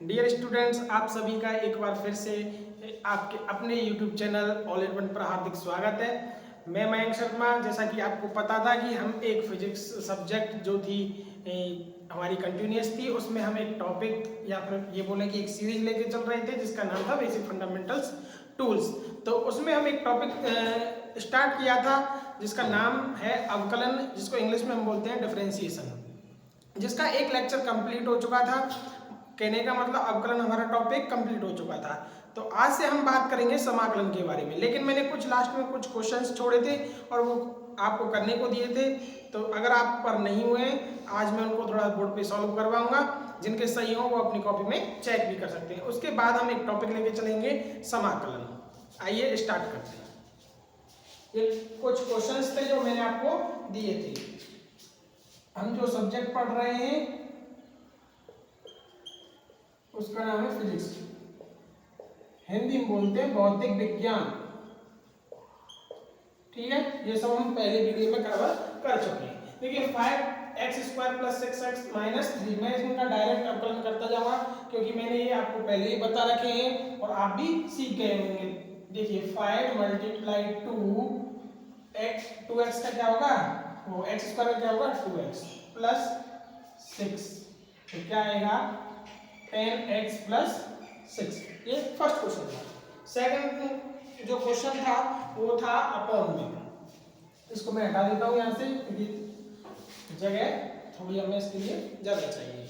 Dear students, आप सभी का एक बार फिर से आपके अपने YouTube channel all in one पर हार्दिक स्वागत है। मैं मयंक शर्मा। जैसा कि आपको पता था कि हम एक फिजिक्स सब्जेक्ट जो थी हमारी कंटिन्यूस थी, उसमें हम एक टॉपिक या फिर ये बोले कि एक सीरीज लेके चल रहे थे जिसका नाम था बेसिक फंडामेंटल्स टूल्स। तो उसमें हम एक टॉपिक स्टार्ट किया था जिसका नाम है अवकलन, जिसको इंग्लिश में हम बोलते हैं डिफरेंशिएशन, जिसका एक लेक्चर कंप्लीट हो चुका था। कहने का मतलब अवकलन हमारा टॉपिक कंप्लीट हो चुका था। तो आज से हम बात करेंगे समाकलन के बारे में, लेकिन मैंने कुछ लास्ट में कुछ क्वेश्चंस छोड़े थे और वो आपको करने को दिए थे। तो अगर आप पर नहीं हुए, आज मैं उनको थोड़ा बोर्ड पे सॉल्व करवाऊंगा। जिनके सही हो वो अपनी कॉपी में चेक भी कर सकते हैं। उसके बाद हम एक टॉपिक लेके चलेंगे समाकलन। आइए स्टार्ट करते हैं। ये कुछ क्वेश्चंस थे जो मैंने आपको दिए थे। हम जो सब्जेक्ट पढ़ रहे हैं उसका नाम है फिजिक्स, हिंदी में बोलते हैं भौतिक विज्ञान। ठीक है, ये सब हम पहले वीडियो में कवर कर चुके हैं। देखिए 5x² + 6x - 3, मैं इसका डायरेक्ट अवकलन करता जाऊंगा क्योंकि मैंने ये आपको पहले ही बता रखे हैं और आप भी सीख गए होंगे। देखिए 5 × 2x का क्या होगा, वो x² का क्या होगा 2x + 6, तो क्या आएगा 10x + 6। ये फर्स्ट क्वेश्चन था। सेकंड जो क्वेश्चन था वो था अपॉन में। इसको मैं हटा देता हूँ यहाँ से क्योंकि जगह थोड़ी हमें इसके लिए जगह चाहिए।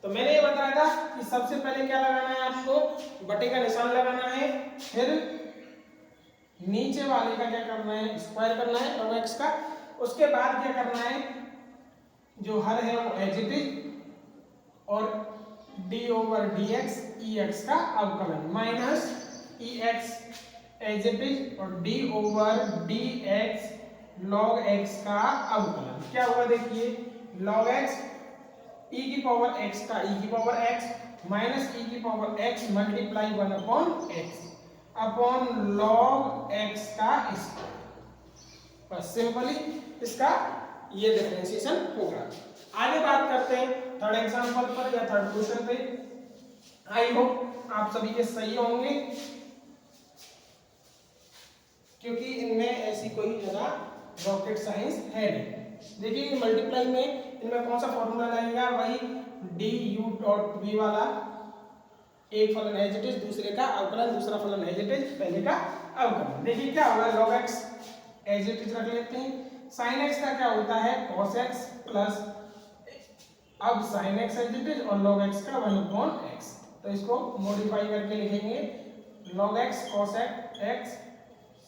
तो मैंने ये बताया था कि सबसे पहले क्या लगाना है, आपको बटे का निशान लगाना है, फिर नीचे वाले का क्या करना है, स्क्वायर करना है log x का। उसके बाद क्या करना है, जो हर है वो एज इट इज और d/dx ex का अवकलन minus ex as it is और d/dx log x का अवकलन। क्या हुआ देखिए, log x e⁻x का e⁻x minus e⁻x multiply 1/x upon log x का स्क्वायर। बस सिंपली इसका ये डिफरेंशिएशन होगा। आगे बात करते हैं थर्ड एग्जांपल पर या थर्ड क्वेश्चन पे। आई होप आप सभी के सही होंगे क्योंकि इनमें ऐसी कोई ज्यादा रॉकेट साइंस है नहीं। देखिए मल्टीप्लाई में इनमें कौन सा फॉर्मूला लगेगा, वही du.v वाला। एक फलन एज इट इज, दूसरे का अवकलन, दूसरा फलन एज इट इज, पहले का अवकलन। देखिए क्या होगा, log x as it is रख लेते हैं। sin x का क्या होता है cos x प्लस, अब sin x as it is और log x का 1/x, तो इसको मॉडिफाई करके लिखेंगे log x cos x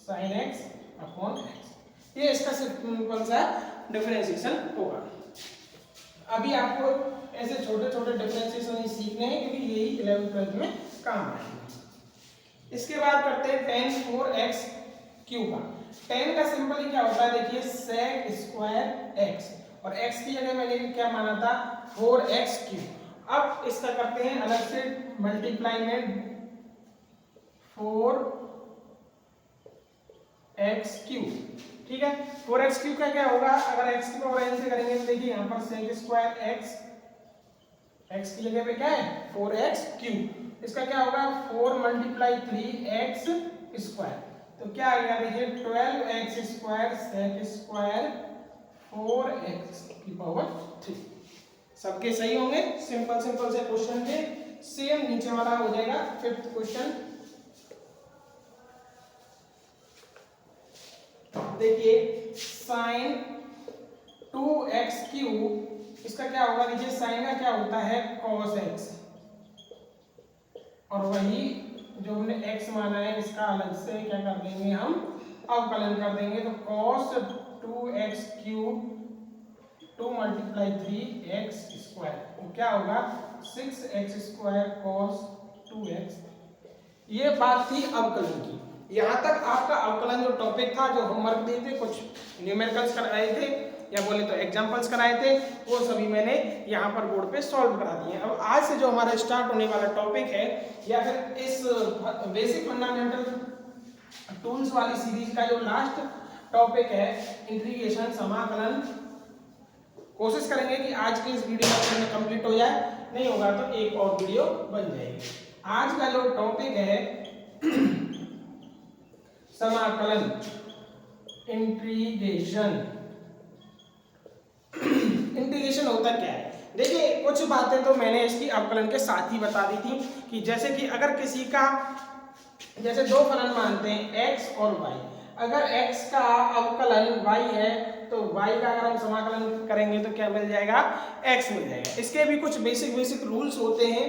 sin x upon x। ये इसका सिंपल सा डिफरेंशिएशन होगा। अभी आपको ऐसे छोटे छोटे डिफरेंशिएशन ही सीखने हैं क्योंकि यही 11th-12th में काम आएंगे। इसके बाद करते हैं tan 4x³ का। tan का सिंपल क्या होता है, देखिए sec² x और x की जगह मैंने क्या माना था 4x³। अब इसका करते हैं अलग से मल्टीप्लाई में 4x³। ठीक है, 4x³ का क्या होगा, अगर x की पावर n से करेंगे तो देखिए यहाँ पर sec² x की जगह पे क्या है 4x³। इसका क्या होगा 4 × 3x², तो क्या आ गया देखिए 12x² sec² 4x⁻3। सबके सही होंगे, सिंपल सिंपल से क्वेश्चन थे। सेम नीचे वाला हो जाएगा फिफ्थ क्वेश्चन। देखिए sin 2x³ इसका क्या होगा, देखिए sin का क्या होता है cos x और वही जो हमने x माना है इसका अलग से क्या कर देंगे, हम अवकलन कर देंगे। तो cos 2x³ 2 × 3x², तो क्या होगा 6x² cos 2x। ये बात थी अवकलन की। यहाँ तक आपका अवकलन जो टॉपिक था, जो होमवर्क दिए थे, कुछ न्यूमेरिकल्स कराए थे या बोले तो एग्जांपल्स कराए थे, वो सभी मैंने यहाँ पर बोर्ड पे सॉल्व करा दिए। अब आज से जो हमारा स्टार्ट होने वाला टॉपिक है या फिर इस बेसिक फंडामेंटल टूल्स वाली सीरीज का जो लास्ट टॉपिक है इंटीग्रेशन समाकलन, कोशिश करेंगे कि आज के इस वीडियो में कंप्लीट हो जाए। नहीं होगा तो एक और वीडियो बन जाएगी। आज का जो टॉपिक है समाकलन, इंटीग्रेशन। इंटीग्रेशन होता क्या है? देखिए कुछ बातें तो मैंने इसकी अवकलन के साथ ही बता दी थी कि जैसे कि अगर किसी का, जैसे दो फलन मानते हैं x और y, अगर x का अवकलन y है तो y का अगर हम समाकलन करेंगे तो क्या मिल जाएगा? x मिल जाएगा। इसके भी कुछ बेसिक रूल्स होते हैं,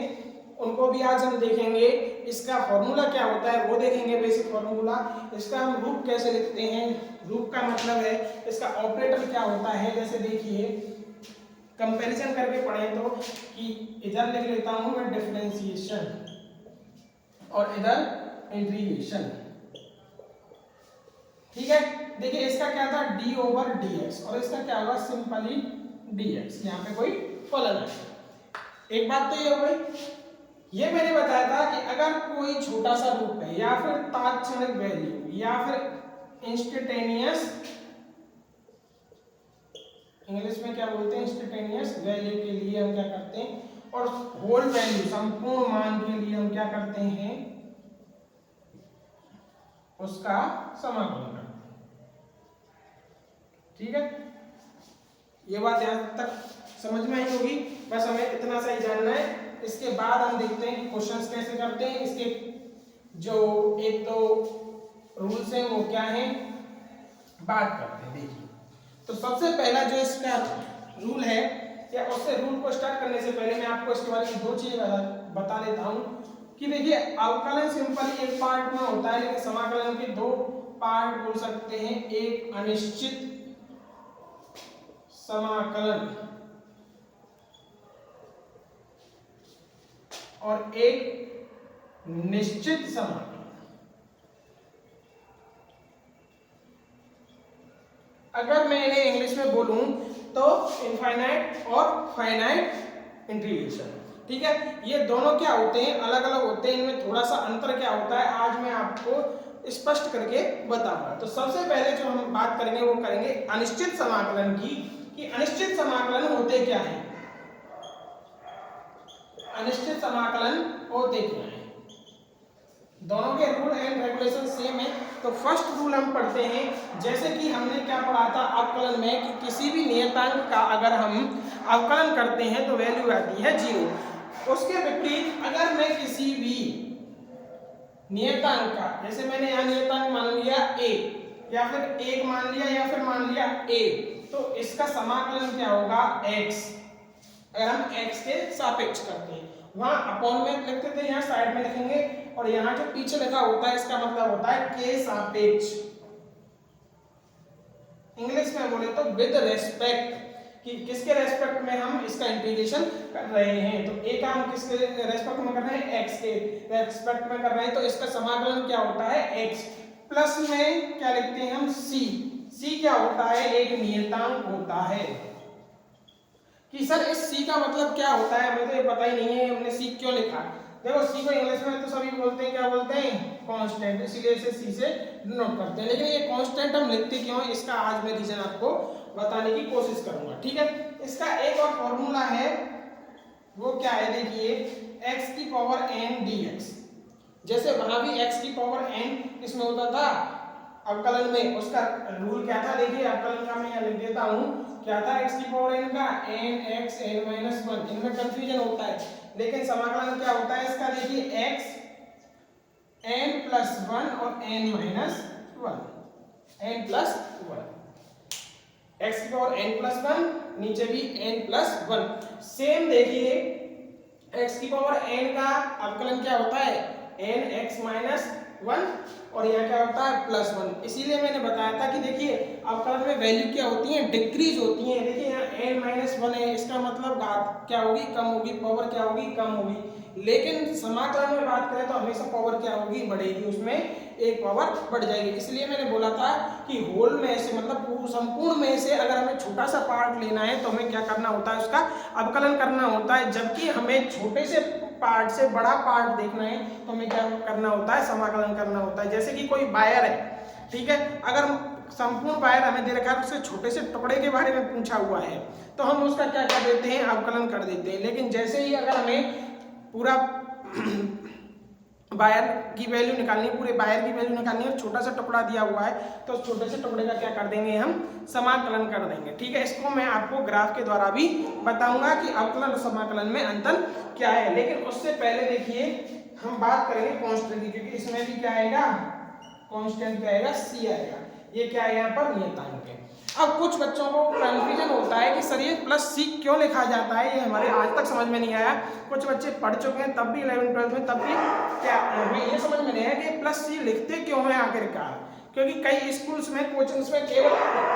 उनको भी आज हम देखेंगे। इसका फॉर्मूला क्या होता है वो देखेंगे, बेसिक फॉर्मूला। इसका हम रूप कैसे लिखते हैं, रूप का मतलब है इसका ऑपरेटर क्या होता है। जैसे देखिए कंपैरिजन करके पढ़े तो कि इधर लिख लेता हूं मैं डिफरेंशिएशन और इधर इंटीग्रेशन, ठीक है। देखिए इसका क्या था d/dx और इसका क्या होगा सिंपली dx, यहाँ पे कोई फलन है। एक बात तो ये हो गई। ये मैंने बताया था कि अगर कोई छोटा सा रूप है या फिर तात्क्षणिक वैल्यू या फिर इंस्टेंटेनियस, इंग्लिश में क्या बोलते हैं इंस्टेंटेनियस वैल्यू के लिए हम क्या करते हैं, और होल वैल्यू संपूर्ण मान के लिए हम क्या करते हैं, उसका समाकलन करते हैं। ठीक है, ये बात यहां तक समझ में आई होगी। बस हमें इतना सा ही जानना है। इसके बाद हम देखते हैं कि क्वेश्चंस कैसे करते हैं। इसके जो एक दो रूल्स हैं वो क्या हैं, बात करते हैं। देखिए तो सबसे पहला जो इसका रूल है, या उससे रूल को स्टार्ट करने से पहले मैं आपको इसके बारे में दो चीजें बता देता हूं कि देखिए अवकलन सिंपली एक पार्ट में होता है, लेकिन समाकलन के दो पार्ट बोल सकते हैं। एक अनिश्चित समाकलन और एक निश्चित समाकलन। अगर मैं इन्हें इंग्लिश में बोलूं तो इनफाइनाइट और फाइनाइट इंटीग्रेशन, ठीक है। ये दोनों क्या होते हैं, अलग अलग होते हैं, इनमें थोड़ा सा अंतर क्या होता है आज मैं आपको स्पष्ट करके बताऊंगा। तो सबसे पहले जो हम बात करेंगे वो करेंगे अनिश्चित समाकलन की, कि अनिश्चित समाकलन होते क्या है, अनिश्चित समाकलन होते क्या है। दोनों के रूल एंड रेगुलेशन सेम है। तो फर्स्ट रूल हम पढ़ते हैं, जैसे कि हमने क्या पढ़ा था अवकलन में कि किसी भी नियतांक का अगर हम अवकलन करते हैं तो वैल्यू आती है 0। उसके विपरीत अगर मैं किसी भी नियतांक का, जैसे मैंने यहाँ नियतांक मान लिया a या फिर 1 मान लिया या फिर मान लिया a, तो इसका समाकलन क्या होगा x। अगर हम x के सापेक्ष करते हैं, वहां अपॉन में लिखते थे, यहाँ साइड में लिखेंगे, और यहाँ जो पीछे लिखा होता है इसका मतलब होता है के सापेक्ष। इंग्लिश में बोले तो विद रेस्पेक्ट, कि किसके रेस्पेक्ट में हम इसका इंटीग्रेशन कर रहे हैं। तो ए का हम किसके रेस्पेक्ट में कर रहे हैं, x के रेस्पेक्ट में कर रहे हैं, तो इसका समाकलन क्या होता है x। प्लस में क्या लिखते हैं हम c क्या होता है, एक नियतांक होता है। कि सर इस c का मतलब क्या होता है, हमें तो ये पता ही नहीं है, हमने c क्यों लिखा। देखो c को इंग्लिश में तो सभी बोलते हैं, क्या बोलते हैं, कांस्टेंट, इसीलिए इसे c से डिनोट करते हैं। लेकिन ये कांस्टेंट हम लिखते क्यों है, इसका आज मैं रीजन आपको बताने की कोशिश करूंगा, ठीक है। इसका एक और फॉर्मूला है, वो क्या है, देखिए x की पावर n dx। जैसे वहां भी x की पावर n इसमें होता था अवकलन में, उसका रूल क्या था, देखिए अवकलन का मैं यहाँ लिख देता हूँ, क्या था x की पावर n का nx n-1। इनमें कंफ्यूजन होता है, लेकिन समाकलन क्या होता है इसका, देखिए x n+1 और n-1, n+1, x की पावर n+1, नीचे भी n+1। सेम देखिए x की पावर n का अवकलन क्या होता है, nx-1, और यहाँ क्या होता है +1। इसीलिए मैंने बताया था कि देखिए अवकलन में वैल्यू क्या होती है, डिक्रीज होती है। देखिए यहाँ n-1 है, इसका मतलब घात क्या होगी, कम होगी, पावर क्या होगी, कम होगी। लेकिन समाकलन में बात करें तो हमेशा पावर क्या होगी, बढ़ेगी, उसमें एक पावर बढ़ जाएगी। इसलिए मैंने बोला था कि होल में से मतलब संपूर्ण में से अगर हमें छोटा सा पार्ट लेना है तो हमें क्या करना होता है, उसका अवकलन करना होता है। जबकि हमें छोटे से पार्ट से बड़ा पार्ट देखना है तो हमें क्या करना होता है, समाकलन करना होता है। जैसे कि कोई वायर है, ठीक है, अगर संपूर्ण बायर हमें दे रखा है, उससे छोटे से टुकड़े के बारे में पूछा हुआ है तो हम उसका क्या कर देते हैं, अवकलन कर देते हैं। लेकिन जैसे ही अगर हमें पूरा बायर की वैल्यू निकालनी है, पूरे बायर की वैल्यू निकालनी है, छोटा सा टुकड़ा दिया हुआ है तो उस छोटे से टुकड़े का क्या कर देंगे, हम समाकलन कर देंगे। ठीक है, इसको मैं आपको ग्राफ के द्वारा भी बताऊंगा कि अवकलन और समाकलन में अंतर क्या है। लेकिन उससे पहले देखिए हम बात करेंगे कांस्टेंट की, क्योंकि इसमें भी क्या आएगा, कांस्टेंट क्या आएगा, सी आएगा। ये क्या है यहाँ पर, नियतांक है। अब कुछ बच्चों को कंफ्यूजन होता है कि सर ये प्लस सी क्यों लिखा जाता है, ये हमारे आज तक समझ में नहीं आया। कुछ बच्चे पढ़ चुके हैं तब भी 11th 12th में, तब भी क्या हमें ये समझ में नहीं आया कि प्लस सी लिखते क्यों है आखिरकार। क्योंकि कई स्कूल्स में, कोचिंग्स में केवल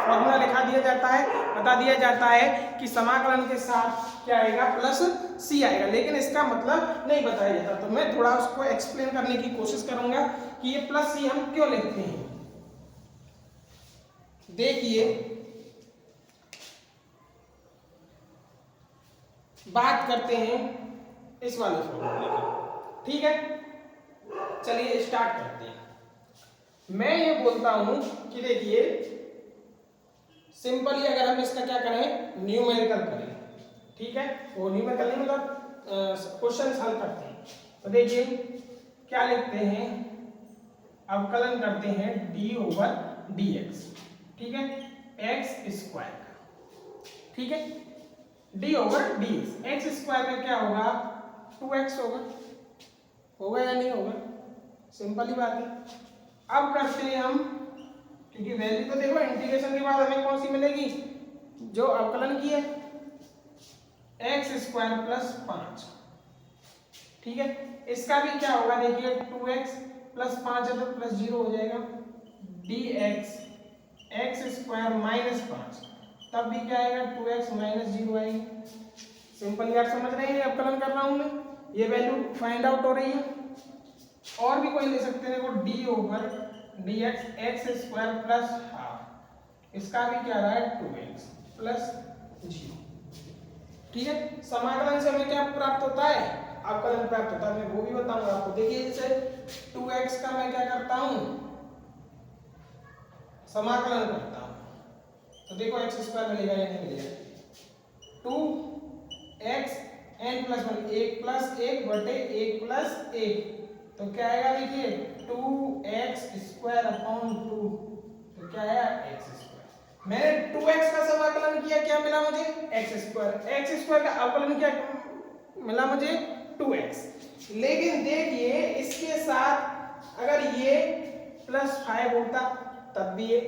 फॉर्मूला लिखा दिया जाता है, बता दिया जाता है कि समाकलन के साथ क्या आएगा, प्लस सी आएगा, लेकिन इसका मतलब नहीं बताया जाता। तो मैं थोड़ा उसको एक्सप्लेन करने की कोशिश करूंगा कि ये प्लस सी हम क्यों लिखते हैं। देखिए बात करते हैं इस वाले फॉर्मूले की, ठीक है, चलिए स्टार्ट करते हैं। मैं ये बोलता हूं कि देखिए सिंपली अगर हम इसका क्या करें, न्यूमेरिकल करें, ठीक है, वो न्यूमेरिकल नहीं मतलब क्वेश्चन हल करते हैं। तो देखिए क्या लिखते हैं, अवकलन करते हैं डी ओवर डी एक्स, ठीक है, एक्स स्क्वायर, ठीक है, D over D x square का क्या होगा, 2x होगा या नहीं होगा, सिंपल ही बात है। अब करते हैं हम, क्योंकि वैल्यू तो देखो इंटीग्रेशन के बाद हमें कौन सी मिलेगी, जो अवकलन की है, एक्स स्क्वायर प्लस 5, ठीक है। इसका भी क्या होगा, देखिए 2x प्लस 5 है तो प्लस 0 हो जाएगा, dx एक्स स्क्वायर माइनस 5, तब भी क्या आएगा, 2x माइनस 0 आएगी। सिंपल यार, समझ रहे हैं अवकलन कर रहा हूं मैं, ये वैल्यू फाइंड आउट हो रही है। और भी कोई ले सकते हैं, देखो D over D x square plus half, इसका भी क्या रहा है, 2x प्लस 0, ठीक है। समाकलन से हमें क्या प्राप्त होता है, अवकलन प्राप्त होता है, मैं वो भी बताऊंगा आपको। देखिए जैसे 2x का मैं क्या करता हूं, समाकलन करता हूं, तो देखो एक्स स्क्वायर मिलेगा या नहीं मिलेगा, 2x n प्लस 1, 1 प्लस 1 बटे 1 प्लस 1, तो क्या आएगा, देखिए 2x स्क्वायर अपॉन 2, तो क्या आया, x स्क्वायर। मैंने 2x का समाकलन किया, क्या मिला मुझे, x स्क्वायर का अवकलन क्या मिला मुझे, 2x। लेकिन देखिए इसके साथ अगर ये प्लस 5 होता तब भी ये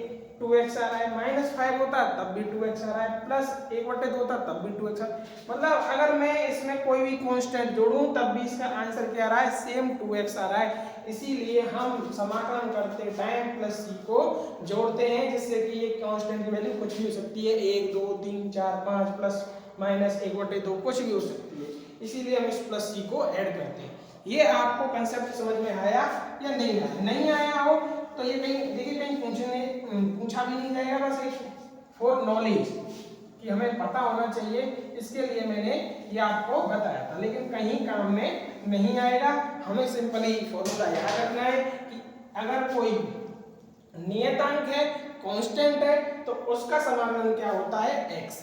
2x आ रहा है, माइनस 5 होता तब भी 2x आ रहा है, प्लस 1/2 होता तब भी 2x आ रहा है। मतलब अगर मैं इसमें कोई भी कांस्टेंट जोड़ूं तब भी इसका आंसर क्या आ रहा है, सेम 2x आ रहा है। इसीलिए हम समाकलन करते टाइम प्लस सी को जोड़ते हैं, जिससे कि ये कांस्टेंट की वैल्यू कुछ भी हो सकती है, 1 2 3 4 5 प्लस माइनस 1/2 कुछ भी हो सकती है। इसीलिए हम इस प्लस सी को ऐड करते हैं। ये आपको कंसेप्ट समझ में आया या नहीं आया, नहीं आया हो तो ये कहीं देखिए, कहीं पूछा भी नहीं जाएगा, बस एक फॉर नॉलेज कि हमें पता होना चाहिए, इसके लिए मैंने ये आपको बताया था। लेकिन कहीं काम में नहीं आएगा, हमें सिंपली फॉर्मूला याद रखना है कि अगर कोई नियतांक है, कांस्टेंट है, तो उसका समाकलन क्या होता है, x,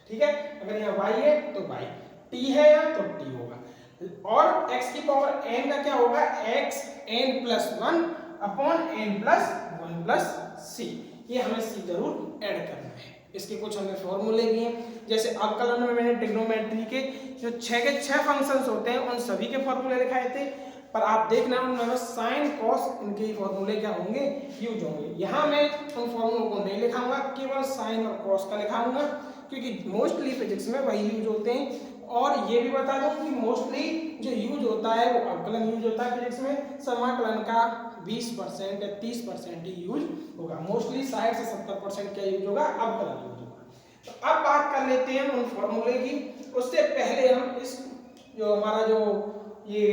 ठीक है। अगर यहाँ y है तो y, t है या तो t होगा, और x की पावर n का क्या होगा, x n plus 1 upon n plus 1 plus c। ये हमें c जरूर ऐड करना है। इसके कुछ हमें फॉर्मूले भी हैं, जैसे अवकलन में मैंने ट्रिग्नोमेट्री के जो 6 के 6 फंक्शंस होते हैं उन सभी के फॉर्मूले लिखाए थे, पर आप देखना उनमें बस साइन कॉस इनके ही फॉर्मूले क्या होंगे, यूज होंगे। यहाँ मैं उन फॉर्मूलों को नहीं लिखाऊंगा, केवल साइन और कॉस का लिखाऊंगा, क्योंकि मोस्टली फिजिक्स में वही यूज होते हैं। और ये भी बता दूं कि मोस्टली जो यूज होता है वो अवकलन यूज होता है फिजिक्स में, समाकलन का 20% या 30% ही यूज होगा, मोस्टली 60 से 70% क्या यूज होगा, अवकलन यूज होगा। तो अब बात कर लेते हैं उन फॉर्मूले की। उससे पहले हम इस जो हमारा जो ये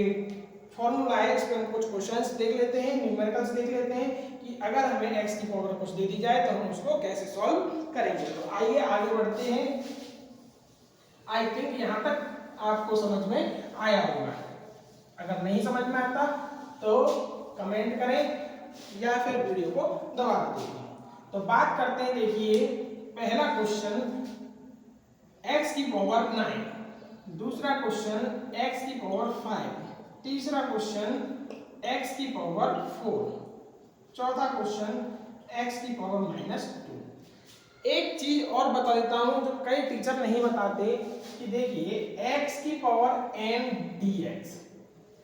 फॉर्मूला है, इस पर हम कुछ क्वेश्चंस देख लेते हैं, न्यूमेरिकल्स देख लेते हैं कि अगर हमें x की पावर कुछ दे दी जाए तो हम उसको कैसे सॉल्व करेंगे। तो आइए आगे बढ़ते हैं। आई थिंक यहाँ तक आपको समझ में आया होगा। अगर नहीं समझ में आता तो कमेंट करें या फिर वीडियो को दबा दीजिए। तो बात करते हैं, देखिए पहला क्वेश्चन x की पावर 9, दूसरा क्वेश्चन x की पावर 5, तीसरा क्वेश्चन x की पावर 4, चौथा क्वेश्चन x की पावर -2। एक चीज और बता देता हूं जो कई टीचर नहीं बताते कि देखिए x की पावर n dx,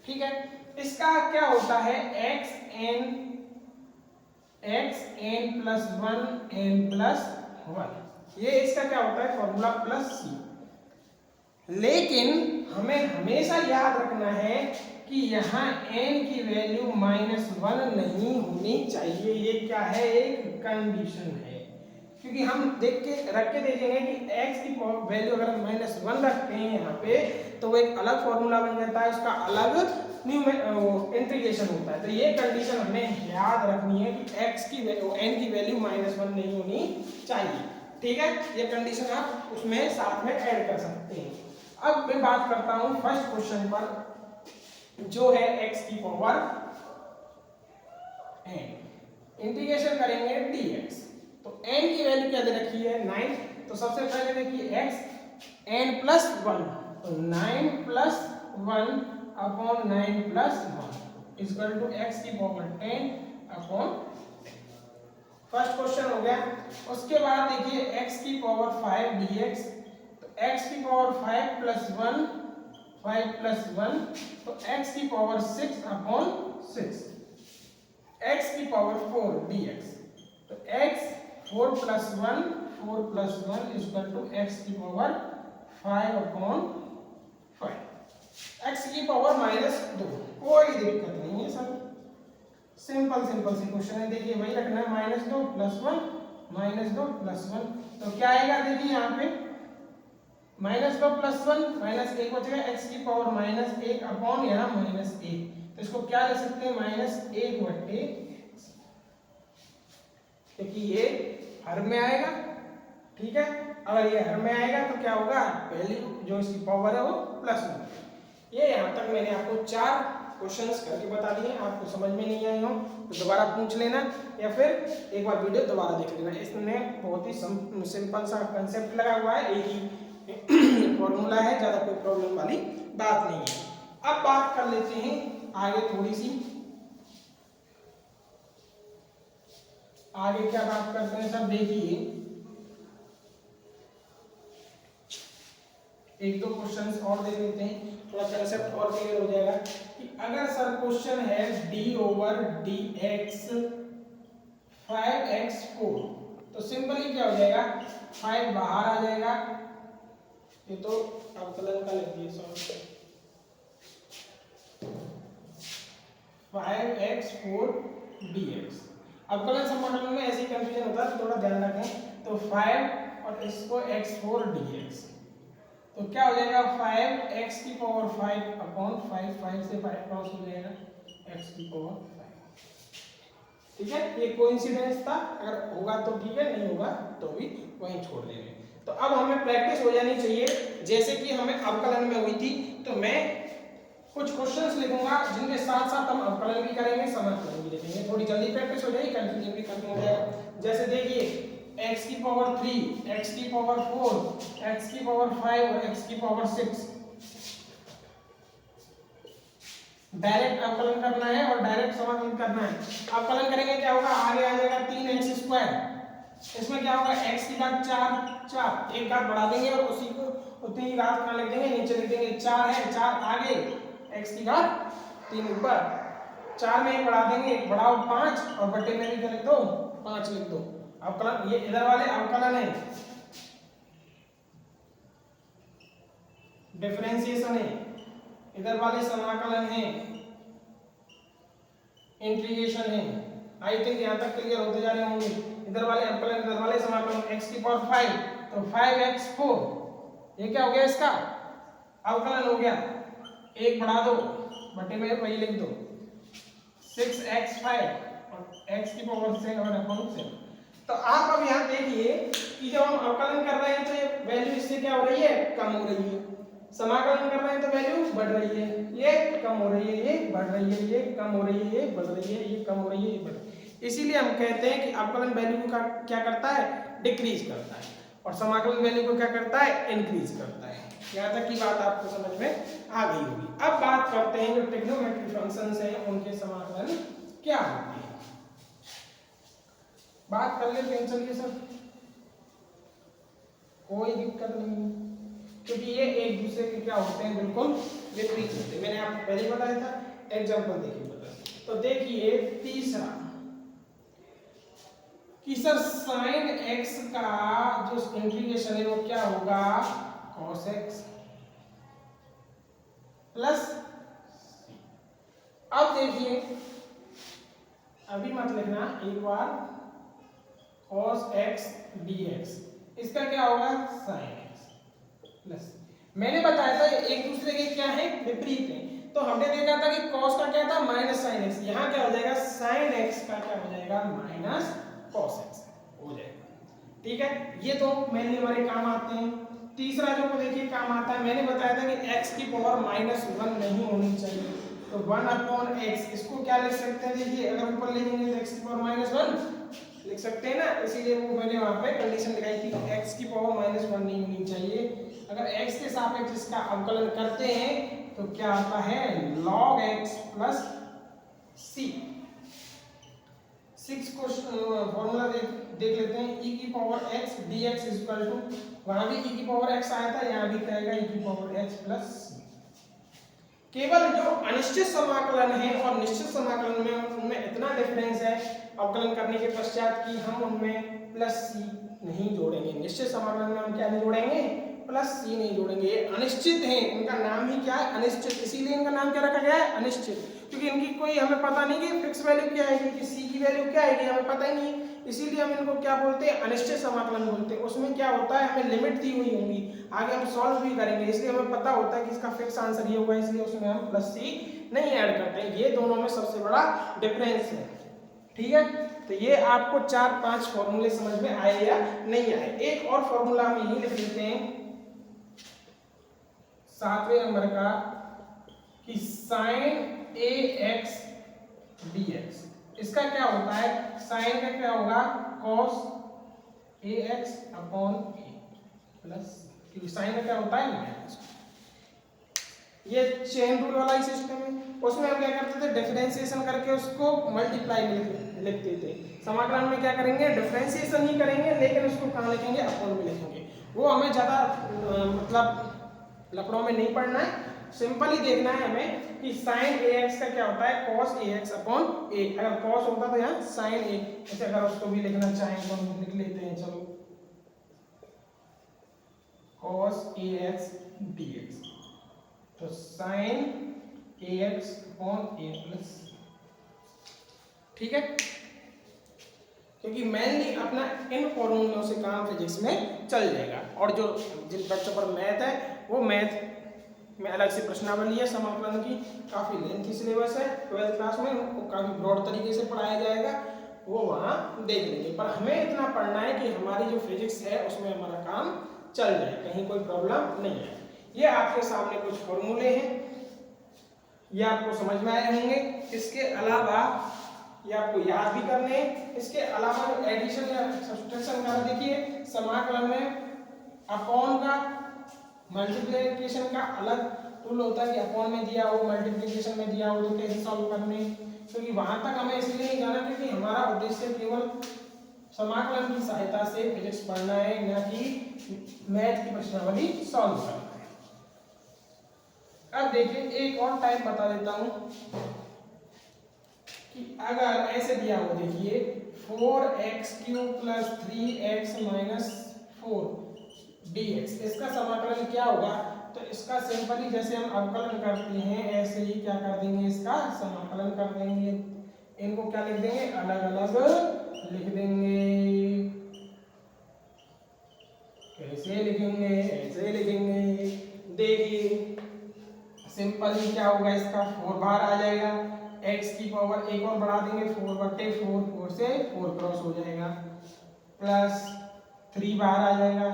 ठीक है, इसका क्या होता है x n plus 1 n plus 1, ये इसका क्या होता है फॉर्मूला प्लस c। लेकिन हमें हमेशा याद रखना है कि यहाँ n की वैल्यू -1 नहीं होनी चाहिए, ये क्या है, एक कंडीशन है, क्योंकि हम रख के देखेंगे कि x की वैल्यू अगर हम -1 रखते हैं यहाँ पे तो वो एक अलग फॉर्मूला बन जाता है, उसका अलग इंटीग्रेशन होता है। तो ये कंडीशन हमें याद रखनी है कि x की n की वैल्यू -1 नहीं होनी चाहिए, ठीक है, ये कंडीशन आप उसमें साथ में ऐड कर सकते हैं। अब मैं बात करता हूं फर्स्ट क्वेश्चन पर जो है x की पावर n, इंटीग्रेशन करेंगे dx, तो n की वैल्यू क्या दे रखी है 9, तो सबसे पहले देखिए x n plus 1, तो 9 plus 1 upon 9 plus 1 equal to x की पावर 10 अपॉन, फर्स्ट क्वेश्चन हो गया। उसके बाद देखिए x की पावर 5 dx, तो x की पावर 5 plus 1 5 plus 1, तो x की पावर 6 अपॉन 6, x की पावर 4 dx, तो x 4 plus 1 4 plus 1 equal to x की पावर 5 अपॉन 5, x की पावर -2, कोई दिक्कत नहीं है सर, सिंपल सी क्वेश्चन है। देखिए वही रखना है -2 plus 1 -2 plus 1, तो क्या आएगा, देखिए यहाँ पे -2 plus 1 -1 बचेगा, x की पावर -1 अपॉन यहाँ -1, तो इसको क्या ले सकते हैं -1 बटे, क्योंकि ये हर में आएगा, ठीक है, अगर ये हर में आएगा तो क्या होगा, वैल्यू जो इसकी पावर है वो प्लस में। ये यहाँ तक मैंने आपको 4 क्वेश्चंस करके बता दिए, आपको समझ में नहीं आए हो तो दोबारा पूछ लेना या फिर एक बार वीडियो दोबारा देख लेना, इसमें बहुत ही सिंपल सा कंसेप्ट लगा हुआ है, एक ही फॉर्मूला है, ज़्यादा कोई प्रॉब्लम वाली बात नहीं है। अब बात कर लेते हैं आगे थोड़ी सी, आगे क्या बात करते हैं सर, देखिए एक दो क्वेश्चंस और देख लेते हैं, थोड़ा कंसेप्ट और क्लियर हो जाएगा कि अगर सर क्वेश्चन है d/dx 5x4, तो सिंपली क्या हो जाएगा, 5 बाहर आ जाएगा, ये तो अवकलन का लिख दिए 5x4 dx, अवकलन समाकलन में ऐसी कंफ्यूजन होता है तो थोड़ा ध्यान रखें, तो 5 और इसको x4 dx, तो क्या हो जाएगा 5x की पावर 5 अपॉन 5, 5 से 5 क्रॉस हो जाएगा x की पावर 5, ठीक है, ये कोइंसिडेंस था, अगर होगा तो ठीक है, नहीं होगा तो भी वहीं छोड़ देंगे। तो अब हमें प्रैक्टिस हो जानी चाहिए, जैसे कि हमें अवकलन में हुई थी, तो मैं कुछ क्वेश्चंस लिखूंगा जिनके साथ साथ हम अवकलन भी करेंगे, समाकलन भी लिखेंगे, थोड़ी जल्दी प्रैक्टिस हो जाएगी, कंफ्यूजन भी खत्म हो जाएगा। जैसे देखिए x की पावर 3, x की पावर 4, x की पावर 5 और x की पावर 6, डायरेक्ट अवकलन करना है और डायरेक्ट समाकलन करना है। अवकलन करेंगे क्या होगा, आगे आ जाएगा 3x², इसमें क्या होगा x की घात 4, एक घात बढ़ा देंगे और उसी को उतनी ही घात कहाँ लिख देंगे, नीचे लिख देंगे, 4 है, 4 आगे, x की घात 3 ऊपर, 4 में एक बढ़ा देंगे, एक बढ़ाओ 5 और बटे में भी क्या लिख दो, 5 लिख दो। अवकलन ये इधर वाले अवकलन है, डिफरेंशिएशन है, इधर वाले समाकलन है, इंटीग्रेशन है। आई थिंक यहाँ तक क्लियर होते जा रहे होंगे, इधर वाले अवकलन, इधर वाले समाकलन, x की पावर 5, तो 5x4, ये क्या हो गया, इसका अवकलन हो गया, एक बढ़ा दो बटे में वही लिख दो, 6x5 और x की पावर 7 अपॉन 7। तो आप अब यहाँ देखिए कि जब हम अवकलन कर रहे हैं तो ये वैल्यू इससे क्या हो रही है, कम हो रही है, समाकलन कर रहे हैं तो वैल्यू बढ़ रही है, ये कम हो रही है, ये बढ़ रही है, ये कम हो रही है, ये बढ़ रही है, ये कम हो रही है, ये बढ़ रही है। इसीलिए हम कहते हैं कि अवकलन वैल्यू को क्या करता है, डिक्रीज करता है, और समाकलन वैल्यू को क्या करता है, इंक्रीज करता है। यहाँ तक की बात आपको समझ में आ गई होगी। अब बात करते हैं जो ट्रिग्नोमेट्री फंक्शंस हैं उनके समाकलन क्या होते हैं। बात कर लेते हैं, चलिए सर, कोई दिक्कत नहीं, क्योंकि ये एक दूसरे के क्या होते हैं, बिल्कुल विपरीत होते हैं। मैंने आपको पहले बताया था, एग्जांपल देखिए बता। तो देखिए तीसरा कि सर साइन एक्स का जो इंटीग्रेशन है वो क्या होगा, cos x प्लस, अब देखिए अभी मत लिखना, एक बार cos x dx, इसका क्या होगा, sin x प्लस, मैंने बताया था एक दूसरे के क्या है, विपरीत है। तो हमने देखा था कि cos का क्या था, माइनस साइन एक्स, यहाँ क्या हो जाएगा, sin x का क्या हो जाएगा, माइनस cos x हो जाएगा। ठीक है, ये तो मेनली हमारे काम आते हैं। तीसरा जो को देखिए काम आता है, मैंने बताया था कि x की पावर -1 नहीं होनी चाहिए, तो 1/x, इसको क्या लिख सकते हैं, देखिए अगर ऊपर लिखेंगे तो x की पावर -1 लिख सकते हैं ना, इसीलिए वो मैंने वहां पे कंडीशन लगाई थी x की पावर -1 नहीं होनी चाहिए। अगर x के सापेक्ष इसका अवकलन करते हैं तो क्या आता है, log x प्लस c। 6 को फॉर्मूला देख लेते हैं, e की power x dx equal to, वहां भी e की पावर x आया था, यहाँ भी कहेगा e की पावर x प्लस c। केवल जो अनिश्चित समाकलन है और निश्चित समाकलन में उनमें इतना डिफरेंस है अवकलन करने के पश्चात कि हम उनमें प्लस सी नहीं जोड़ेंगे। निश्चित समाकलन में हम क्या नहीं जोड़ेंगे, प्लस सी नहीं जोड़ेंगे। ये अनिश्चित हैं, उनका नाम ही क्या है, अनिश्चित, इसीलिए इनका नाम क्या रखा गया है, अनिश्चित, क्योंकि इनकी कोई हमें पता नहीं कि फिक्स वैल्यू क्या आएगी, कि सी की वैल्यू क्या आएगी हमें पता ही नहीं, इसीलिए हम इनको क्या बोलते हैं, अनिश्चित समाकलन बोलते हैं। उसमें क्या होता है, हमें लिमिट दी हुई होंगी, आगे हम सॉल्व भी करेंगे, इसलिए हमें पता होता है कि इसका फिक्स आंसर ये होगा, इसलिए उसमें हम प्लस सी नहीं ऐड करते। ये दोनों में सबसे बड़ा डिफरेंस है। ठीक है, तो ये आपको 4-5 फॉर्मूले समझ में आए या नहीं आए। एक और फॉर्मूला हम यही लिख लेते हैं 7वें नंबर का, कि sin ax dx, इसका क्या होता है, sin का क्या होगा, cos ax upon a plus, क्योंकि sin का क्या होता है, माइनस। ये चेन रूल वाला ही सिस्टम है, उसमें हम क्या करते थे, डिफरेंशिएशन करके उसको मल्टीप्लाई में लिखते थे। समाकलन में क्या करेंगे, डिफरेंशिएशन ही करेंगे, लेकिन उसको कहाँ लिखेंगे, अपॉन में लिखेंगे। वो हमें ज़्यादा मतलब लफड़ों में नहीं पढ़ना है, सिंपल ही देखना है हमें कि sin ax का क्या होता है, cos ax अपॉन a। अगर cos होता तो यहाँ sin a, जैसे अगर उसको भी लिखना चाहें तो हम लिख लेते हैं, चलो cos ax dx, तो sin ax upon a plus, ठीक है, क्योंकि मेनली अपना इन फॉर्मूलों से काम फिजिक्स में चल जाएगा। और जो जिन बच्चों पर मैथ है वो मैथ में अलग से प्रश्नावली है समाकलन की, काफ़ी लेंथी सिलेबस है, 12th क्लास में उनको काफ़ी ब्रॉड तरीके से पढ़ाया जाएगा, वो वहाँ देख लेंगे। पर हमें इतना पढ़ना है कि हमारी जो फिजिक्स है उसमें हमारा काम चल जाए, कहीं कोई प्रॉब्लम नहीं है। ये आपके सामने कुछ फॉर्मूले हैं, ये आपको समझ में आए होंगे। इसके अलावा ये आपको याद भी करने हैं। इसके अलावा जो एडिशन या सब्सट्रैक्शन का, देखिए समाकलन में अपॉन का, मल्टीप्लिकेशन का अलग टूल होता है कि अपॉन में दिया हो, मल्टीप्लिकेशन में दिया हो तो कैसे सॉल्व करने, क्योंकि वहां तक हमें इसलिए नहीं जाना क्योंकि हमारा उद्देश्य केवल समाकलन की सहायता से फिजिक्स पढ़ना है, न कि मैथ की प्रश्नावली सॉल्व करना है। अब देखिए एक और टाइप बता देता हूं कि अगर ऐसे दिया हो, देखिए 4x³ + 3x - 4 dx, इसका समाकलन क्या होगा, तो इसका सिंपली जैसे हम अवकलन करते हैं ऐसे ही क्या कर देंगे, इसका समाकलन कर देंगे। इनको क्या लिख देंगे, अलग अलग लिख देंगे। कैसे लिखेंगे, ऐसे लिखेंगे। देखिए सिंपली क्या होगा, इसका 4 बाहर आ जाएगा, x की पावर एक और बढ़ा देंगे, 4/4, 4 से 4 क्रॉस हो जाएगा, प्लस 3 बाहर आ जाएगा,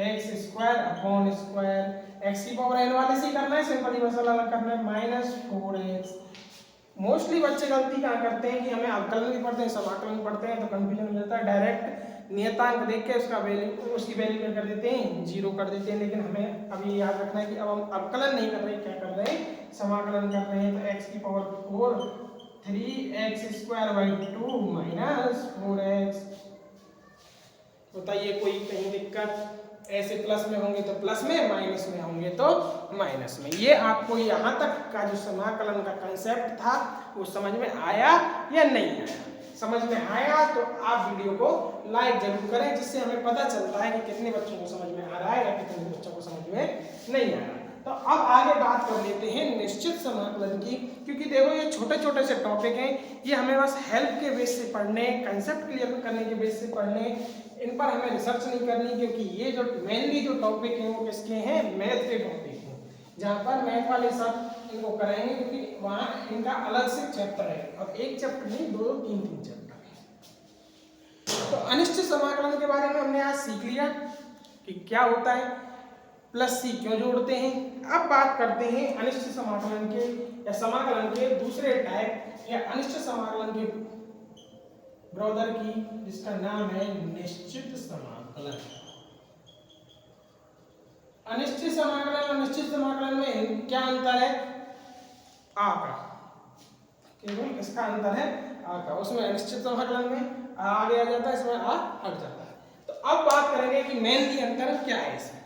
x² अपॉन स्क्वायर, x की पावर n वाले से ही करना है, सिंपली मसाला अलग करना है, -4x मोस्टली बच्चे गलती कहाँ करते हैं कि हमें अवकलन भी पढ़ते हैं समाकलन पढ़ते हैं तो कंफ्यूजन हो जाता है, डायरेक्ट नियतांक देख के उसका वैल्यू उसकी वैल्यू क्या कर देते हैं 0 कर देते हैं। लेकिन हमें अभी याद रखना है कि अब हम अवकलन नहीं कर रहे, क्या कर रहे हैं, समाकलन कर रहे हैं। तो x की पावर 4 3x²/2 माइनस 4x। बताइए कोई कहीं दिक्कत? ऐसे प्लस में होंगे तो प्लस में, माइनस में होंगे तो माइनस में। ये आपको यहाँ तक का जो समाकलन का कंसेप्ट था वो समझ में आया या नहीं आया? समझ में आया तो आप वीडियो को लाइक जरूर करें, जिससे हमें पता चलता है कि कितने बच्चों को समझ में आ रहा है या कितने बच्चों को समझ में नहीं आ रहा। तो अब आगे बात कर लेते हैं निश्चित समाकलन की, क्योंकि देखो ये छोटे छोटे से टॉपिक हैं, ये हमें बस हेल्प के बेस से पढ़ने, कंसेप्ट क्लियर करने के बेस से पढ़ने, इन पर हमें रिसर्च नहीं करनी, क्योंकि ये जो मेनली जो टॉपिक हैं वो किसके हैं, मैथ के टॉपिक हैं, जहाँ पर मैथ वाले सब इनको कराएंगे, क्योंकि वहाँ इनका अलग से चैप्टर है, और एक चैप्टर नहीं, दो तीन चैप्टर है। तो अनिश्चित समाकलन के बारे में हमने आज सीख लिया कि क्या होता है, प्लस सी क्यों जोड़ते हैं। अब बात करते हैं अनिश्चित समाकलन के या समाकलन के दूसरे टाइप या अनिश्चित समाकलन के ब्रदर की, जिसका नाम है निश्चित समाकलन। अनिश्चित समाकलन और निश्चित समाकलन में क्या अंतर है? आ का, केवल इसका अंतर है आ का। उसमें अनिश्चित समाकलन में आ आगे आ जाता है, इसमें आ हट जाता है। तो अब बात करेंगे कि मेनली अंतर क्या है इसमें।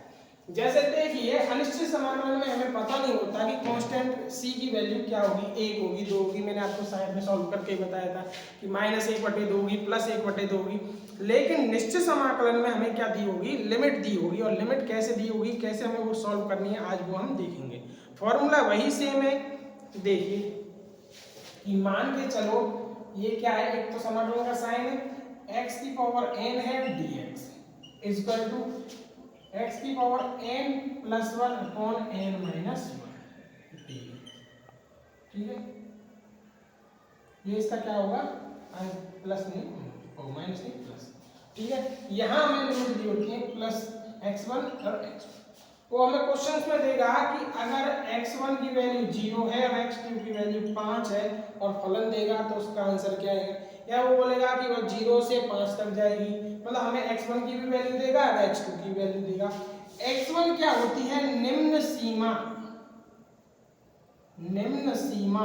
जैसे देखिए अनिश्चित समाकलन में हमें पता नहीं होता कि कांस्टेंट c की वैल्यू क्या होगी, 1 होगी, 2 होगी। मैंने आपको साइड में सॉल्व करके बताया था कि -1/2 होगी, +1/2 होगी। लेकिन निश्चित समाकलन में हमें क्या दी होगी, लिमिट दी होगी, और लिमिट कैसे दी होगी, कैसे हमें वो सॉल्व करनी है, आज वो हम देखेंगे। फॉर्मूला वही सेम है। देखिए कि मान के चलो ये क्या है, एक तो समाकलन का साइन है, x की पावर n है dx इक्वल टू x की पावर n + 1/n - 1 ठीक है। ये इसका क्या होगा, प्लस नहीं और माइनस नहीं प्लस, ठीक है। यहाँ हमें लिमिट दी होती है +x1 और x2। वो हमें क्वेश्चंस में देगा कि अगर x1 की वैल्यू 0 है और x2 की वैल्यू 5 है और फलन देगा तो उसका आंसर क्या है, या वो बोलेगा कि वो 0 से 5 तक जाएगी, मतलब हमें x1 की भी वैल्यू देगा और x2 की वैल्यू देगा। x1 क्या होती है, निम्न सीमा, निम्न सीमा,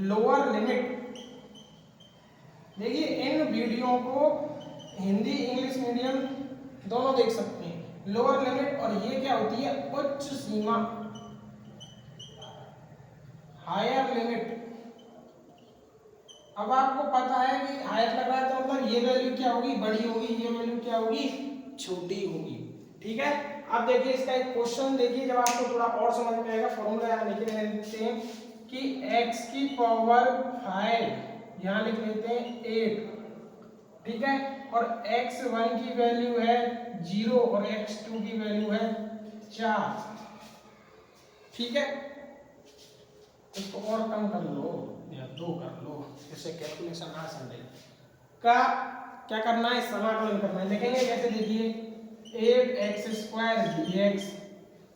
लोअर लिमिट। देखिए इन वीडियो को हिंदी इंग्लिश मीडियम दोनों देख सकते हैं। लोअर लिमिट, और ये क्या होती है, उच्च सीमा, हायर लिमिट। अब आपको पता है कि हायर लग रहा है तो मतलब ये वैल्यू क्या होगी, बड़ी होगी, ये वैल्यू क्या होगी, छोटी होगी, ठीक है। अब देखिए इसका एक क्वेश्चन देखिए, जब आपको थोड़ा और समझ में आएगा। फॉर्मूला यहाँ लिख लेते हैं कि x की पावर 5 यहाँ लिख लेते हैं 8, ठीक है, और x1 की वैल्यू है 0 और x2 की वैल्यू है 4, ठीक है। इसको और कम कर लो या 2 कर लो, इससे कैलकुलेशन आसान है। का क्या करना है, समाकलन करना है। देखेंगे कैसे, देखिए 8x² dx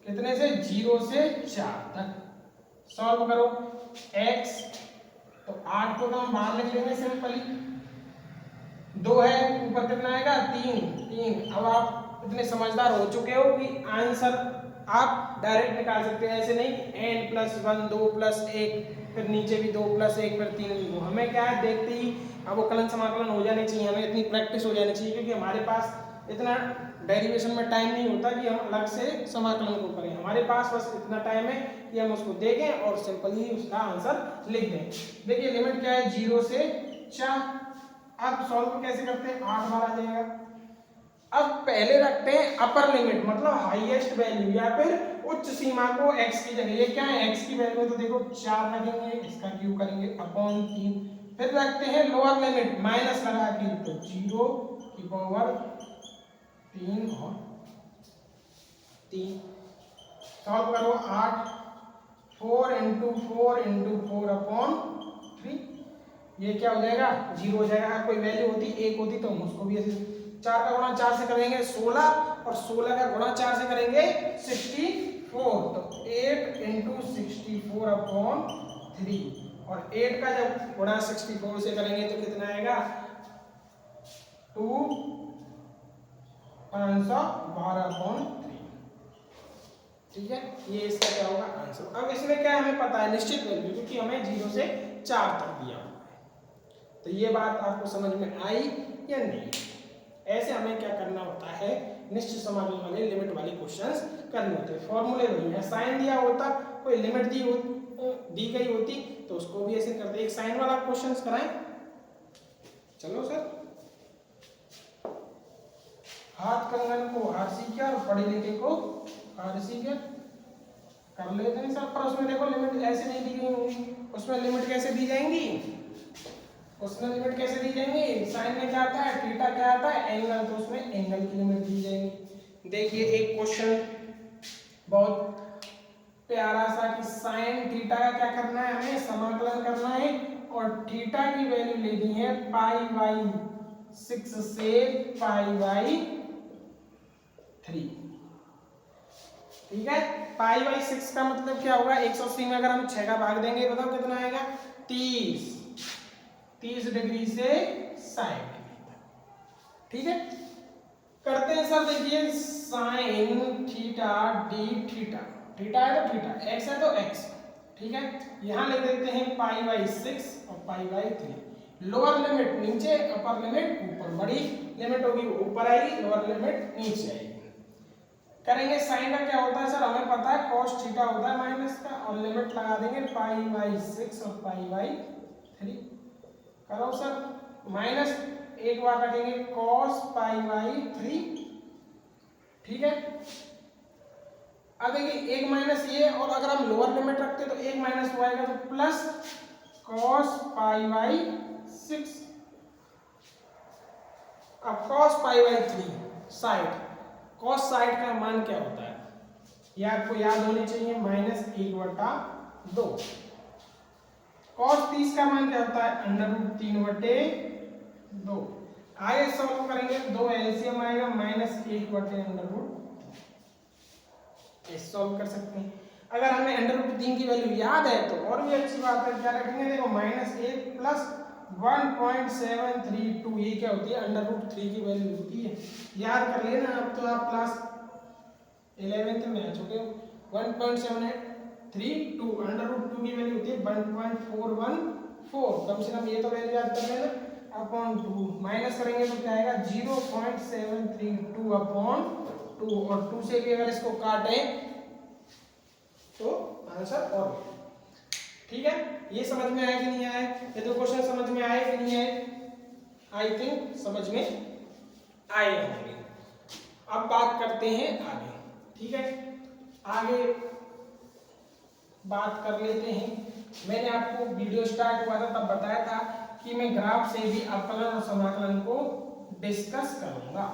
कितने से, 0 से 4 तक। सॉल्व करो x, तो 8 को तो हम बाहर लिख लेंगे सिंपली, 2 है ऊपर कितना आएगा, 3। अब आप इतने समझदार हो चुके हो कि आंसर आप डायरेक्ट निकाल सकते हैं, ऐसे नहीं n + 1 2 + 1 फिर नीचे भी 2 + 1 फिर 3। हमें क्या है, देखते ही अवकलन समाकलन हो जाने चाहिए, हमें इतनी प्रैक्टिस हो जानी चाहिए, क्योंकि हमारे पास इतना डेरिवेशन में टाइम नहीं होता कि हम अलग से समाकलन को करें। हमारे पास बस इतना टाइम है कि हम उसको देखें और सिंपली उसका आंसर लिख दें। देखिए लिमिट क्या है, 0 से 4। अब सॉल्व कैसे करते हैं, 8 बार आ जाएगा। अब पहले रखते हैं अपर लिमिट, मतलब हाईएस्ट वैल्यू या फिर उच्च सीमा को x की जगह। ये क्या है, x की वैल्यू तो देखो 4 रखेंगे, इसका क्यू करेंगे अपॉन 3। फिर रखते हैं लोअर लिमिट, माइनस लगा के, तो 0 की पावर 3 और 3। सॉल्व करो 8, 4 × 4 × 4 अपॉन 3। ये क्या हो जाएगा, 0 हो जाएगा। कोई वैल्यू होती 1 होती तो हम उसको भी ऐसे 4 का गुणा 4 से करेंगे 16, और 16 का गुणा 4 से करेंगे 64, तो 8 × 64 अपॉन 3 और 8 का जब गुणा 64 से करेंगे तो कितना आएगा 2 512/3। ठीक है, ये इसका क्या होगा आंसर। अब इसमें क्या हमें पता है निश्चित वैल्यू, क्योंकि हमें 0 से 4 तक दिया हुआ है। तो ये बात आपको समझ में आई या नहीं? ऐसे हमें क्या करना होता है, निश्चित समाकलन वाले लिमिट वाले क्वेश्चंस करने होते हैं। फॉर्मूले वही है, साइन दिया होता, कोई लिमिट दी गई होती तो उसको भी ऐसे करते। एक साइन वाला क्वेश्चन कराएं, चलो सर। हाथ कंगन को आरसी क्या और पढ़े लिखे को आरसी क्या कर लेते हैं सर। पर उसमें देखो लिमिट ऐसे नहीं दी गई होंगी, उसमें लिमिट कैसे दी जाएंगी, उसमें लिमिट कैसे दी जाएंगी। साइन में क्या आता है, थीटा क्या आता है, एंगल, तो उसमें एंगल की लिमिट दी जाएंगी। देखिए एक क्वेश्चन बहुत प्यारा सा कि साइन थीटा का क्या करना है, हमें समाकलन करना है और थीटा की वैल्यू लेनी है π/6 से π/3। ठीक है, π/6 का मतलब क्या होगा, 180 में अगर हम 6 का भाग देंगे बताओ कितना आएगा, 30 डिग्री से 60 डिग्री। ठीक है, करते हैं सर। देखिए sine theta D theta, theta है तो थीटा, एक्स है तो एक्स। ठीक है, यहां लिख देते हैं π/6 और π/3। लोअर लिमिट नीचे, अपर लिमिट ऊपर। बड़ी लिमिट होगी ऊपर आएगी, लोअर लिमिट नीचे आएगी। करेंगे साइन का क्या होता है सर, हमें पता है cos थीटा होता है माइनस का, और लिमिट लगा देंगे π/6 और π/3। करो सर, माइनस एक बार रखेंगे cos π/3। ठीक है, अब देखिए एक माइनस ये, और अगर हम लोअर लिमिट रखते तो एक माइनस वो आएगा, तो प्लस cos π/6। अब cos π/3 साइड, cos साइड का मान क्या होता है, ये आपको याद होनी चाहिए, -1/2। cos 30 का मान क्या होता है, √3/2। आगे सॉल्व करेंगे, 2 एलसीएम आएगा, -1/√। इस सॉल्व कर सकते हैं। अगर हमें √3 की वैल्यू याद है तो और भी अच्छी बात है, क्या रखेंगे, देखो -1 प्लस 1.732, ये क्या होती है, √3 की वैल्यू होती है। याद कर लेना, अब तो आप क्लास 11th में आ चुके हो। 1.732 √2 की वैल्यू होती है 1.414। कम से कम ये तो वैल्यू याद कर लेना, अपॉन 2 माइनस करेंगे तो क्या आएगा 0.732 अपॉन 2, और 2 से भी अगर इसको काटें तो आंसर और। ठीक है, ये समझ में आया कि नहीं आया, ये तो क्वेश्चन समझ में आए कि नहीं आए, आई थिंक समझ में आए होंगे। अब बात करते हैं आगे। ठीक है, आगे बात कर लेते हैं। मैंने आपको वीडियो स्टार्ट हुआ था तब बताया था कि मैं ग्राफ से भी अवकलन और समाकलन को डिस्कस करूंगा।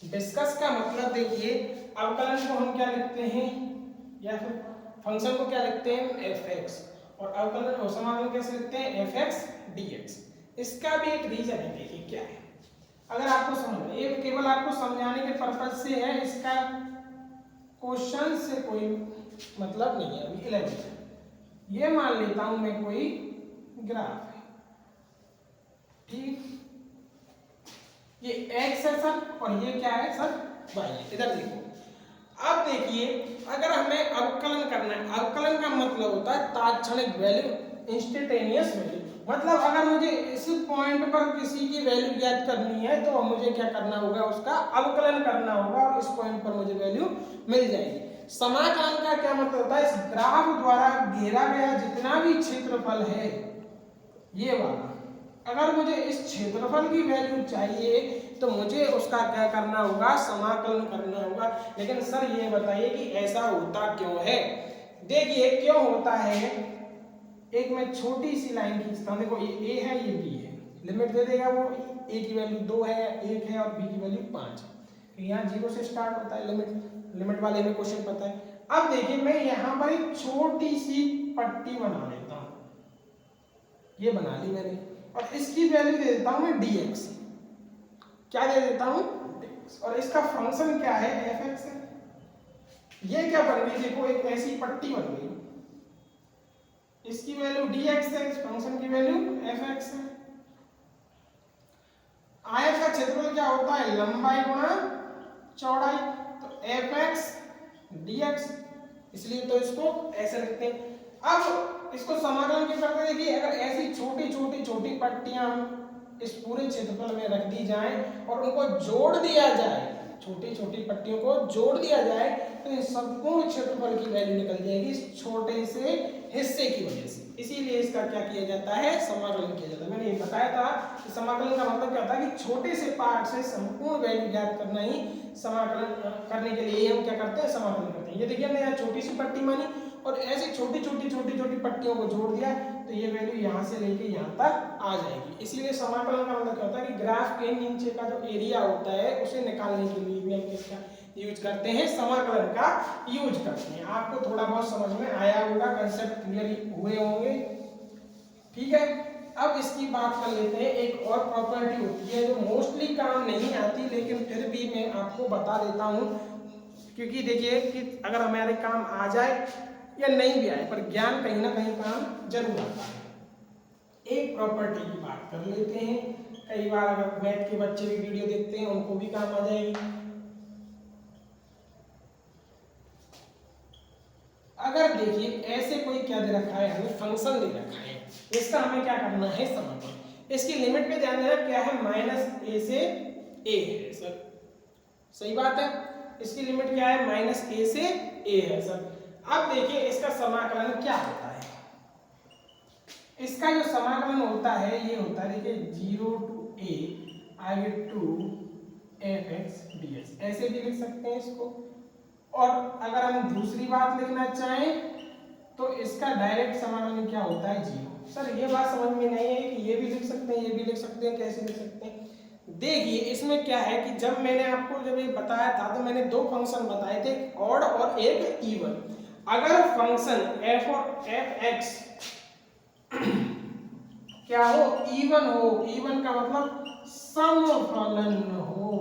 डिस्कस का मतलब देखिए, अवकलन को हम क्या लिखते हैं, या फिर फंक्शन को क्या लिखते हैं, fx, और अवकलन और समाकलन कैसे लिखते हैं, fx dx। इसका भी एक रीजन है, देखिए क्या है। अगर आपको समझ, ये केवल आपको समझाने के पर्पज से है, इसका क्वेश्चन से कोई मतलब नहीं है। अभी 11th है, ये मान लेता हूं मैं कोई ग्राफ है, ठीक, ये x है सर, और ये क्या है सर, y है। इधर देखो, अब देखिए अगर हमें अवकलन करना है, अवकलन का मतलब होता है तात्क्षणिक वैल्यू, इंस्टेंटेनियस वैल्यू। मतलब अगर मुझे इस पॉइंट पर किसी की वैल्यू ज्ञात करनी है तो मुझे क्या करना होगा, उसका अवकलन करना होगा, और इस पॉइंट पर मुझे वैल्यू मिल जाएगी। समाकलन का क्या मतलब होता है, इस ग्राफ द्वारा घेरा गया जितना भी क्षेत्रफल है, ये वाला, अगर मुझे इस क्षेत्रफल की वैल्यू चाहिए तो मुझे उसका क्या करना होगा, समाकलन करना होगा। लेकिन सर ये बताइए कि ऐसा होता क्यों है। देखिए क्यों होता है, एक मैं छोटी सी लाइन खींचता हूं, देखो ये a है, ये b है, लिमिट दे देगा वो, a की वैल्यू 2 है, 1 है, और b की वैल्यू 5 है। यहाँ 0 से स्टार्ट होता है, लिमिट वाले में क्वेश्चन पता है। अब देखिए मैं यहाँ पर एक छोटी सी पट्टी बना लेता हूँ, ये बना ली मैंने, और इसकी वैल्यू दे देता हूं मैं dx। क्या दे देता हूं, dx, और इसका फंक्शन क्या है, fx है। ये क्या बन गई, देखो एक ऐसी पट्टी बन गई, dx है, इस फंक्शन की वैल्यू fx है। आयत का क्षेत्रफल क्या होता है, लंबाई गुणा चौड़ाई, तो fx dx, इसलिए तो इसको ऐसे लिखते हैं। अब इसको समाकलन क्यों करते हैं, देखिए अगर ऐसी छोटी छोटी छोटी पट्टियां इस पूरे क्षेत्रफल में रख दी जाएं और उनको जोड़ दिया जाए, छोटी छोटी पट्टियों को जोड़ दिया जाए, तो इस संपूर्ण क्षेत्रफल की वैल्यू निकल जाएगी इस छोटे से हिस्से की वजह से। इसीलिए इसका क्या किया जाता है, समाकलन किया जाता है। मैंने ये बताया था कि समाकलन का मतलब क्या होता है कि छोटे से पार्ट से संपूर्ण वैल्यू ज्ञात करना ही समाकलन करने के लिए हम क्या करते हैं, समाकलन करते हैं। ये देखिए हमने यहाँ छोटी सी पट्टी मानी और ऐसी छोटी छोटी पट्टियों को जोड़ दिया, तो ये वैल्यू यहाँ से लेके यहाँ तक आ जाएगी। इसलिए समाकलन का मतलब क्या होता है कि ग्राफ के नीचे का जो एरिया होता है उसे निकालने के लिए भी हम किसका यूज करते हैं, समाकलन का यूज करते हैं। आपको थोड़ा बहुत समझ में आया होगा, कंसेप्ट क्लियर हुए होंगे, ठीक है। अब इसकी बात कर लेते हैं, एक और प्रॉपर्टी होती है जो मोस्टली काम नहीं आती, लेकिन फिर भी मैं आपको बता देता हूँ, क्योंकि देखिए कि अगर हमारे काम आ जाए या नहीं भी आए, पर ज्ञान कहीं ना कहीं काम जरूर आता है। एक प्रॉपर्टी की बात कर लेते हैं, कई बार अगर मैथ के बच्चे भी वीडियो देखते हैं उनको भी काम आ जाएगी। अगर देखिए ऐसे कोई क्या दे रखा है, हमें फंक्शन दे रखा है, इसका हमें क्या करना है, समाकलन। इसकी लिमिट पे ध्यान देना, क्या है, -a से a है सर, सही बात है। इसकी लिमिट क्या है, -a से a है सर। अब देखिए इसका समाकलन क्या होता है, इसका जो समाकलन होता है ये होता है, देखिए 0 to a आगे 2 fx dx, ऐसे भी लिख सकते हैं इसको। और अगर हम दूसरी बात लिखना चाहें तो इसका डायरेक्ट समाकलन क्या होता है, 0। सर ये बात समझ में नहीं है कि ये भी लिख सकते हैं, ये भी लिख सकते हैं, कैसे लिख सकते हैं। देखिए इसमें क्या है कि जब मैंने आपको जब ये बताया था तो मैंने दो फंक्शन बताए थे, एक ऑड और एक इवन। अगर फंक्शन f और fx क्या हो, इवन हो, इवन का मतलब समफलन हो,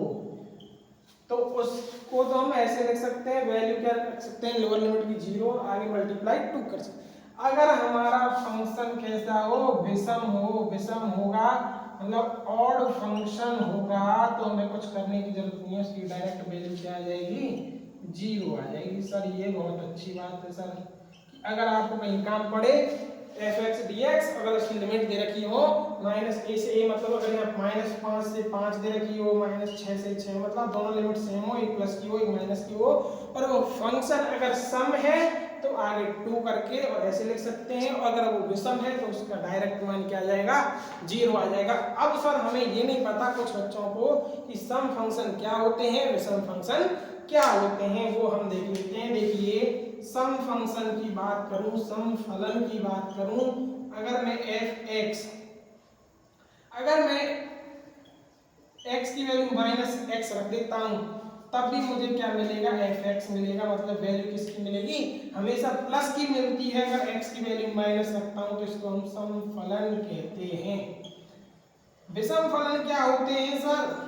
तो उसको तो हम ऐसे लिख सकते हैं, वैल्यू क्या रख सकते हैं, लोअर लिमिट की 0, आगे मल्टीप्लाई 2 कर सकते हैं। अगर हमारा फंक्शन कैसा हो, विषम हो, विषम होगा मतलब ऑड फंक्शन होगा, तो हमें कुछ करने की जरूरत नहीं है, उसकी डायरेक्ट वैल्यू क्या आ जाएगी, 0 आ जाएगी। सर ये बहुत अच्छी बात है सर, अगर आपको कहीं काम पड़े fx dx, अगर उसकी लिमिट दे रखी हो -a से a, मतलब अगर यहाँ -5 से 5 दे रखी हो, -6 से 6, मतलब दोनों लिमिट सेम हो, एक प्लस की हो एक माइनस की हो, और वो फंक्शन अगर सम है तो आगे 2 करके और ऐसे लिख सकते हैं, और अगर वो विषम है तो उसका डायरेक्ट मान क्या आ जाएगा, 0 आ जाएगा। अब सर हमें ये नहीं पता कुछ बच्चों को कि सम फंक्शन क्या होते हैं, विषम फंक्शन क्या होते हैं, वो हम देख लेते हैं। देखिए सम फंक्शन की बात करूं, सम फलन की बात करूं, अगर मैं fx, अगर मैं x की वैल्यू -x रख देता हूं तब भी मुझे क्या मिलेगा, fx मिलेगा, मतलब वैल्यू किसकी मिलेगी, हमेशा प्लस की मिलती है। अगर x की वैल्यू माइनस रखता हूं तो इसको हम सम फलन कहते हैं। विषम फलन क्या होते हैं सर,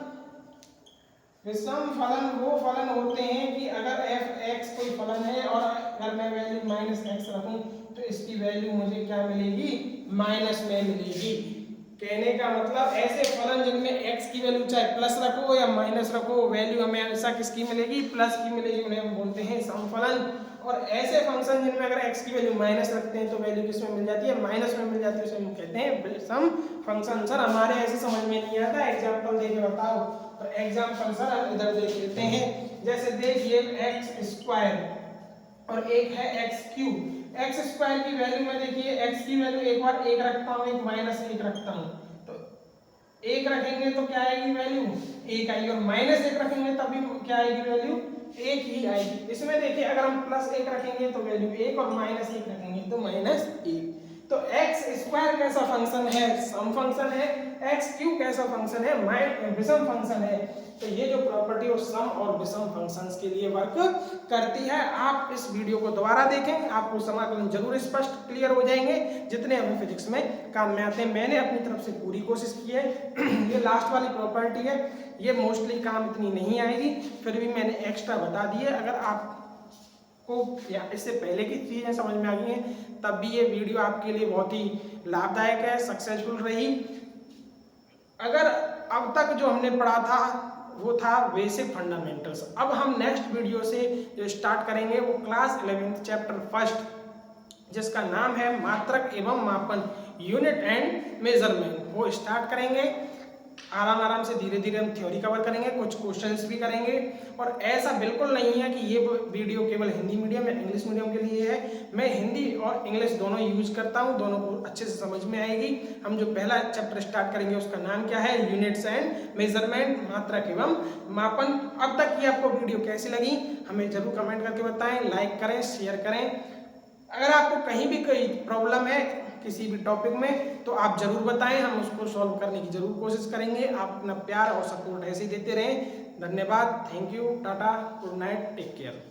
विषम फलन वो फलन होते हैं कि अगर fx कोई फलन है और अगर मैं वैल्यू -x रखूं तो इसकी वैल्यू मुझे क्या मिलेगी, माइनस में मिलेगी। कहने का मतलब ऐसे फलन जिनमें x की वैल्यू चाहे प्लस रखो या माइनस रखो, वैल्यू हमें हमेशा किसकी मिलेगी, प्लस की मिलेगी, उन्हें हम बोलते हैं समफलन। और ऐसे फंक्शन जिनमें अगर x की वैल्यू माइनस रखते हैं तो वैल्यू किसमें मिल जाती है, माइनस में मिल जाती है, उसे हम कहते हैं सम फंक्शन। सर हमारे ऐसे समझ में नहीं आता, एग्जांपल देके बताओ। तो एग्जांपल सर इधर देख लेते हैं, जैसे देखिए x² और एक है x³। x² की वैल्यू में देखिए x की वैल्यू एक बार 1 रखता हूं, एक -1 रखता हूं, तो 1 रखेंगे तो क्या आएगी वैल्यू, 1 आएगी, और -1 रखेंगे तब भी क्या आएगी वैल्यू, 1 ही आएगी। इसमें देखिए अगर हम +1 रखेंगे तो वैल्यू 1 और -1 रखेंगे तो -1। तो x² कैसा फंक्शन है, सम फंक्शन है, x³ कैसा फंक्शन है, विषम फंक्शन है। तो ये जो प्रॉपर्टी और सम और विषम फंक्शंस के लिए वर्क करती है। आप इस वीडियो को दोबारा देखें, आपको समाकलन जरूर स्पष्ट क्लियर हो जाएंगे, जितने हमें फिजिक्स में काम में आते हैं। मैंने अपनी तरफ से पूरी कोशिश की है। ये लास्ट वाली प्रॉपर्टी है, ये मोस्टली काम इतनी नहीं आएगी, फिर भी मैंने एक्स्ट्रा बता दी है। अगर आप को या इससे पहले की चीजें समझ में आ गई हैं तब भी ये वीडियो आपके लिए बहुत ही लाभदायक है, सक्सेसफुल रही। अगर अब तक जो हमने पढ़ा था वो था बेसिक फंडामेंटल्स। अब हम नेक्स्ट वीडियो से जो स्टार्ट करेंगे वो क्लास 11th चैप्टर फर्स्ट जिसका नाम है मात्रक एवं मापन, यूनिट एंड मेजरमेंट, वो स्टार्ट करेंगे। आराम आराम से धीरे धीरे हम थ्योरी कवर करेंगे, कुछ क्वेश्चंस भी करेंगे। और ऐसा बिल्कुल नहीं है कि ये वीडियो केवल हिंदी मीडियम या इंग्लिश मीडियम के लिए है। मैं हिंदी और इंग्लिश दोनों यूज करता हूँ, दोनों को अच्छे से समझ में आएगी। हम जो पहला चैप्टर स्टार्ट करेंगे उसका नाम क्या है, यूनिट्स एंड मेजरमेंट, मात्रक एवं मापन। अब तक की आपको वीडियो कैसी लगी हमें जरूर कमेंट करके बताएं, लाइक करें, शेयर करें। अगर आपको कहीं भी कोई प्रॉब्लम है किसी भी टॉपिक में तो आप जरूर बताएं, हम उसको सॉल्व करने की जरूर कोशिश करेंगे। आप अपना प्यार और सपोर्ट ऐसे ही देते रहें। धन्यवाद, thank you, tata, good night, take care.